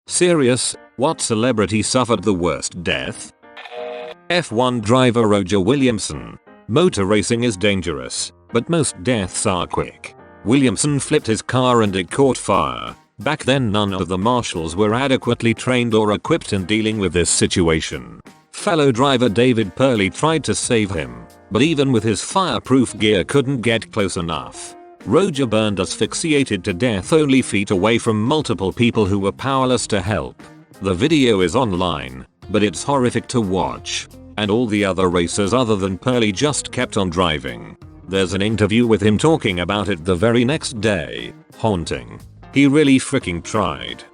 Serious, what celebrity suffered the worst death? F1 driver Roger Williamson. Motor racing is dangerous, but most deaths are quick. Williamson flipped his car and it caught fire. Back then none of the marshals were adequately trained or equipped in dealing with this situation. Fellow driver David Purley tried to save him, but even with his fireproof gear couldn't get close enough. Roger burned asphyxiated to death only feet away from multiple people who were powerless to help. The video is online, but it's horrific to watch. And all the other racers other than Purley just kept on driving. There's an interview with him talking about it the very next day. Haunting. He really freaking tried.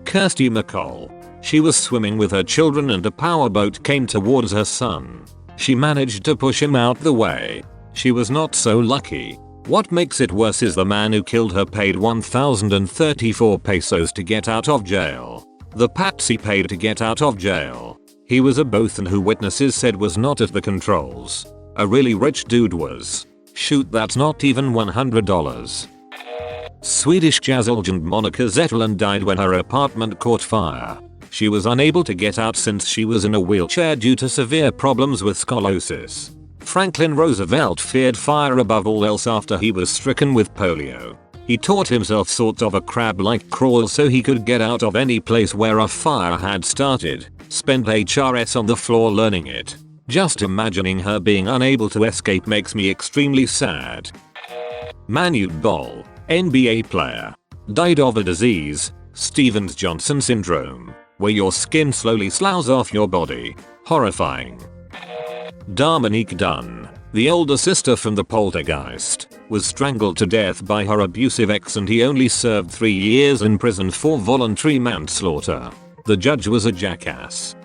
Kirsty McCall. She was swimming with her children and a powerboat came towards her son. She managed to push him out the way. She was not so lucky. What makes it worse is the man who killed her paid 1,034 pesos to get out of jail. The patsy paid to get out of jail. He was a bosun who witnesses said was not at the controls. A really rich dude was. Shoot, that's not even $100. Swedish jazz legend Monica Zetterlund died when her apartment caught fire. She was unable to get out since she was in a wheelchair due to severe problems with scoliosis. Franklin Roosevelt feared fire above all else after he was stricken with polio. He taught himself sort of a crab-like crawl so he could get out of any place where a fire had started. Spent HRS on the floor learning it. Just imagining her being unable to escape makes me extremely sad. Manute Bol, NBA player. Died of a disease, Stevens-Johnson syndrome, where your skin slowly sloughs off your body. Horrifying. Dominique Dunn, the older sister from the Poltergeist, was strangled to death by her abusive ex and he only served 3 years in prison for voluntary manslaughter. The judge was a jackass.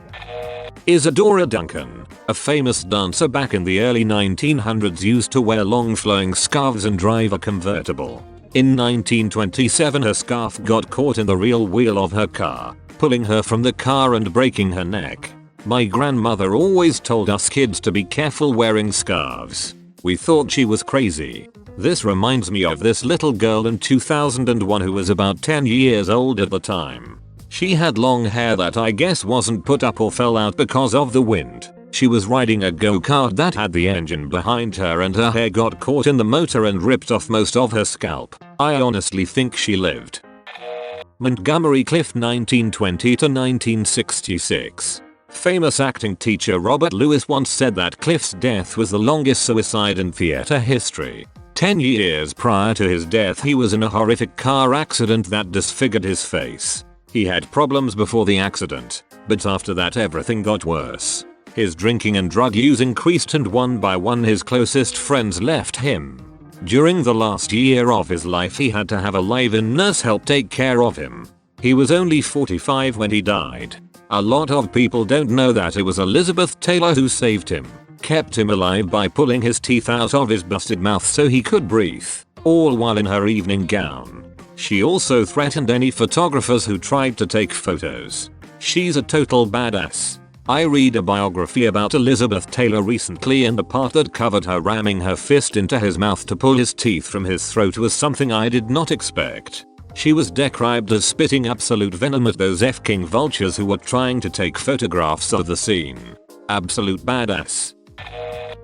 Isadora Duncan, a famous dancer back in the early 1900s, used to wear long flowing scarves and drive a convertible. In 1927 her scarf got caught in the rear wheel of her car, pulling her from the car and breaking her neck. My grandmother always told us kids to be careful wearing scarves. We thought she was crazy. This reminds me of this little girl in 2001 who was about 10 years old at the time. She had long hair that I guess wasn't put up or fell out because of the wind. She was riding a go-kart that had the engine behind her and her hair got caught in the motor and ripped off most of her scalp. I honestly think she lived. Montgomery Clift 1920 to 1966. Famous acting teacher Robert Lewis once said that Clift's death was the longest suicide in theater history. 10 years prior to his death he was in a horrific car accident that disfigured his face. He had problems before the accident, but after that everything got worse. His drinking and drug use increased and one by one his closest friends left him. During the last year of his life he had to have a live-in nurse help take care of him. He was only 45 when he died. A lot of people don't know that it was Elizabeth Taylor who saved him, kept him alive by pulling his teeth out of his busted mouth so he could breathe, all while in her evening gown. She also threatened any photographers who tried to take photos. She's a total badass. I read a biography about Elizabeth Taylor recently and the part that covered her ramming her fist into his mouth to pull his teeth from his throat was something I did not expect. She was described as spitting absolute venom at those F-king vultures who were trying to take photographs of the scene. Absolute badass.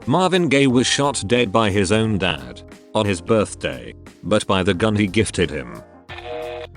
Marvin Gaye was shot dead by his own dad on his birthday, but by the gun he gifted him.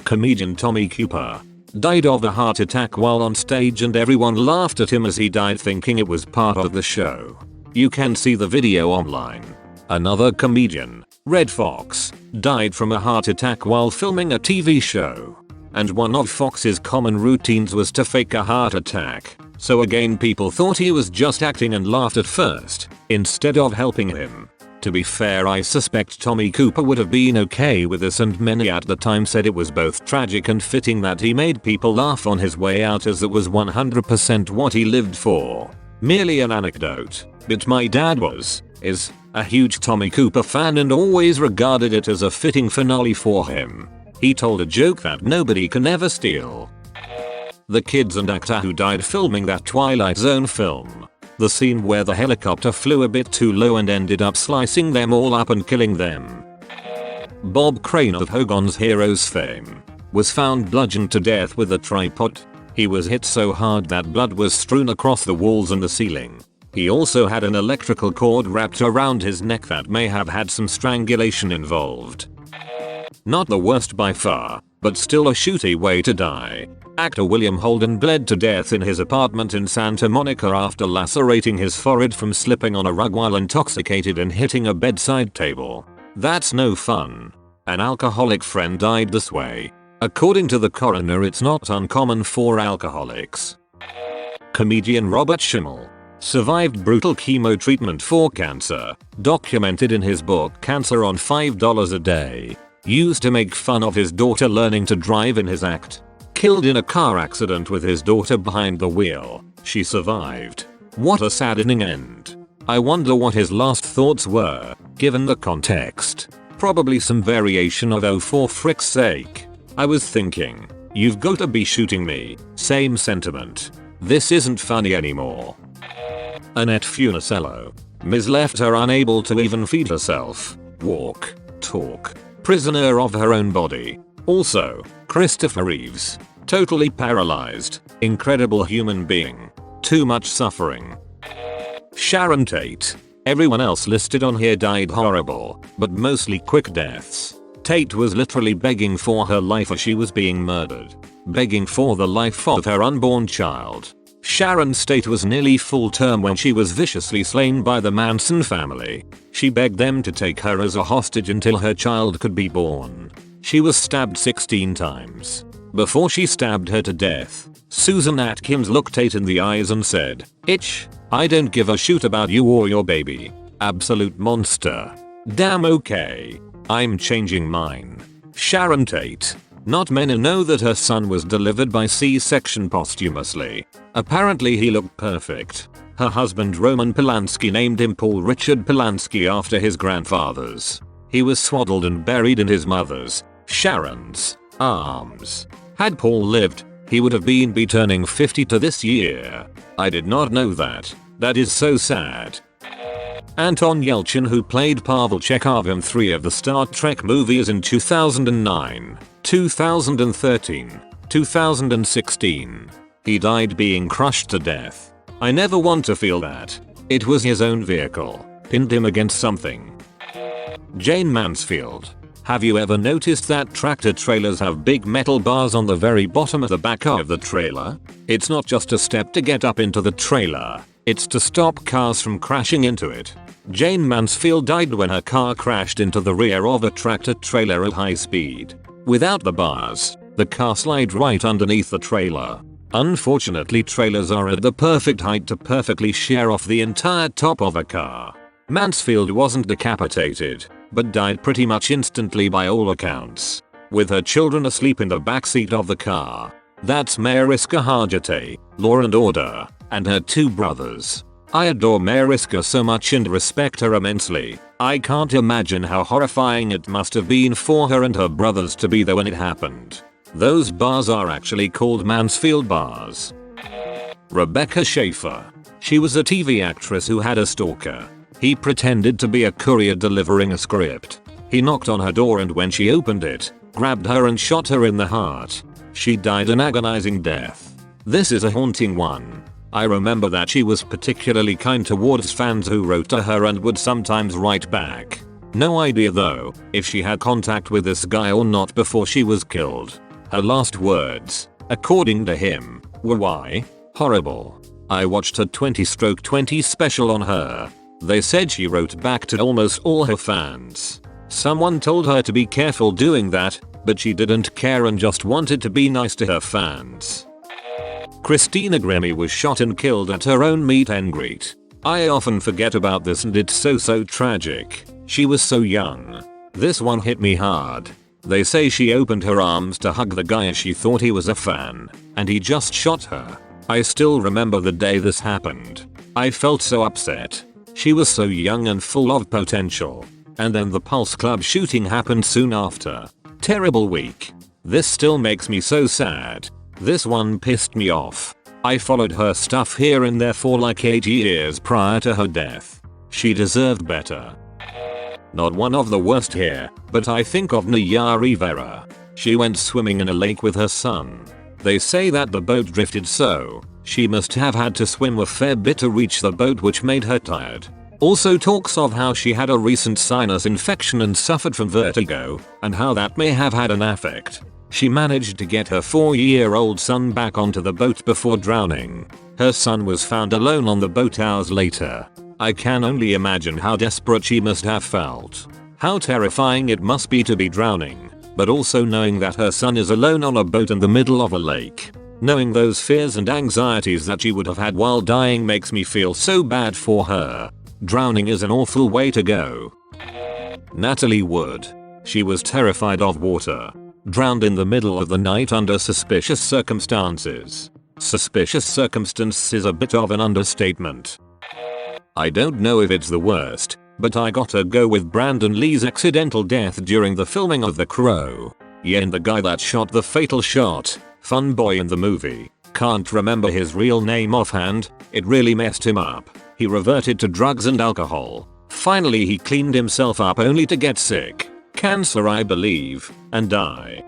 Comedian Tommy Cooper died of a heart attack while on stage and everyone laughed at him as he died thinking it was part of the show. You can see the video online. Another comedian, Red Fox, died from a heart attack while filming a TV show. And one of Fox's common routines was to fake a heart attack. So again people thought he was just acting and laughed at first, instead of helping him. To be fair, I suspect Tommy Cooper would have been okay with this and many at the time said it was both tragic and fitting that he made people laugh on his way out as it was 100% what he lived for. Merely an anecdote, but my dad is a huge Tommy Cooper fan and always regarded it as a fitting finale for him. He told a joke that nobody can ever steal. The kids and actor who died filming that Twilight Zone film. The scene where the helicopter flew a bit too low and ended up slicing them all up and killing them. Bob Crane of Hogan's Heroes fame was found bludgeoned to death with a tripod. He was hit so hard that blood was strewn across the walls and the ceiling. He also had an electrical cord wrapped around his neck that may have had some strangulation involved. Not the worst by far, but still a shooty way to die. Actor William Holden bled to death in his apartment in Santa Monica after lacerating his forehead from slipping on a rug while intoxicated and hitting a bedside table. That's no fun. An alcoholic friend died this way. According to the coroner, it's not uncommon for alcoholics. Comedian Robert Schimmel survived brutal chemo treatment for cancer, documented in his book Cancer on $5 a Day. Used to make fun of his daughter learning to drive in his act. Killed in a car accident with his daughter behind the wheel. She survived. What a saddening end. I wonder what his last thoughts were, given the context. Probably some variation of "oh for frick's sake. I was thinking, you've got to be shooting me." Same sentiment. This isn't funny anymore. Annette Funicello. Ms. left her unable to even feed herself, walk, talk. Prisoner of her own body. Also, Christopher Reeves. Totally paralyzed. Incredible human being. Too much suffering. Sharon Tate. Everyone else listed on here died horrible, but mostly quick deaths. Tate was literally begging for her life as she was being murdered. Begging for the life of her unborn child. Sharon Tate was nearly full term when she was viciously slain by the Manson family. She begged them to take her as a hostage until her child could be born. She was stabbed 16 times. Before she stabbed her to death, Susan Atkins looked Tate in the eyes and said, "Itch, I don't give a shoot about you or your baby. Absolute monster." Damn, okay. I'm changing mine. Sharon Tate. Not many know that her son was delivered by C-section posthumously. Apparently he looked perfect. Her husband Roman Polanski named him Paul Richard Polanski after his grandfather's. He was swaddled and buried in his mother's, Sharon's, arms. Had Paul lived, he would have been turning 50 to this year. I did not know that. That is so sad. Anton Yelchin, who played Pavel Chekhov in 3 of the Star Trek movies in 2009, 2013, 2016. He died being crushed to death. I never want to feel that. It was his own vehicle. Pinned him against something. Jane Mansfield. Have you ever noticed that tractor trailers have big metal bars on the very bottom of the back of the trailer? It's not just a step to get up into the trailer. It's to stop cars from crashing into it. Jane Mansfield died when her car crashed into the rear of a tractor trailer at high speed. Without the bars, the car slid right underneath the trailer. Unfortunately, trailers are at the perfect height to perfectly shear off the entire top of a car. Mansfield wasn't decapitated, but died pretty much instantly by all accounts, with her children asleep in the backseat of the car. That's Mariska Hargitay, Law and Order, and her 2 brothers. I adore Mariska so much and respect her immensely. I can't imagine how horrifying it must have been for her and her brothers to be there when it happened. Those bars are actually called Mansfield bars. Rebecca Schaeffer. She was a TV actress who had a stalker. He pretended to be a courier delivering a script. He knocked on her door and when she opened it, grabbed her and shot her in the heart. She died an agonizing death. This is a haunting one. I remember that she was particularly kind towards fans who wrote to her and would sometimes write back. No idea though, if she had contact with this guy or not before she was killed. Her last words, according to him, were "Why? Horrible." I watched a 20/20 special on her. They said she wrote back to almost all her fans. Someone told her to be careful doing that, but she didn't care and just wanted to be nice to her fans. Christina Grimmie was shot and killed at her own meet and greet. I often forget about this and it's so tragic. She was so young. This one hit me hard. They say she opened her arms to hug the guy as she thought he was a fan, and he just shot her. I still remember the day this happened. I felt so upset. She was so young and full of potential. And then the Pulse Club shooting happened soon after. Terrible week. This still makes me so sad. This one pissed me off. I followed her stuff here and there for like 8 years prior to her death. She deserved better. Not one of the worst here, but I think of Naya Rivera. She went swimming in a lake with her son. They say that the boat drifted, so she must have had to swim a fair bit to reach the boat, which made her tired. Also talks of how she had a recent sinus infection and suffered from vertigo, and how that may have had an effect. She managed to get her 4-year-old son back onto the boat before drowning. Her son was found alone on the boat hours later. I can only imagine how desperate she must have felt. How terrifying it must be to be drowning, but also knowing that her son is alone on a boat in the middle of a lake. Knowing those fears and anxieties that she would have had while dying makes me feel so bad for her. Drowning is an awful way to go. Natalie Wood. She was terrified of water. Drowned in the middle of the night under suspicious circumstances. Suspicious circumstance is a bit of an understatement. I don't know if it's the worst, but I gotta go with Brandon Lee's accidental death during the filming of The Crow. Yeah, and the guy that shot the fatal shot, fun boy in the movie. Can't remember his real name offhand, it really messed him up. He reverted to drugs and alcohol. Finally he cleaned himself up only to get sick. Cancer, I believe, and die.